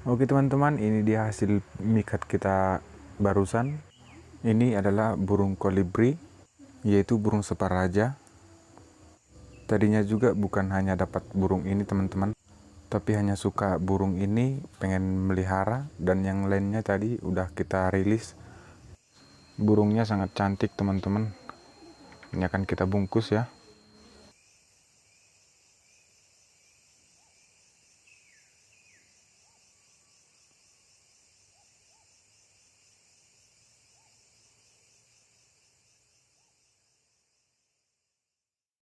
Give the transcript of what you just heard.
Oke teman-teman, ini dia hasil mikat kita barusan. Ini adalah burung kolibri, yaitu burung separaja. Tadinya juga bukan hanya dapat burung ini teman-teman, tapi hanya suka burung ini, pengen melihara, dan yang lainnya tadi udah kita rilis. Burungnya sangat cantik teman-teman. Ini akan kita bungkus ya.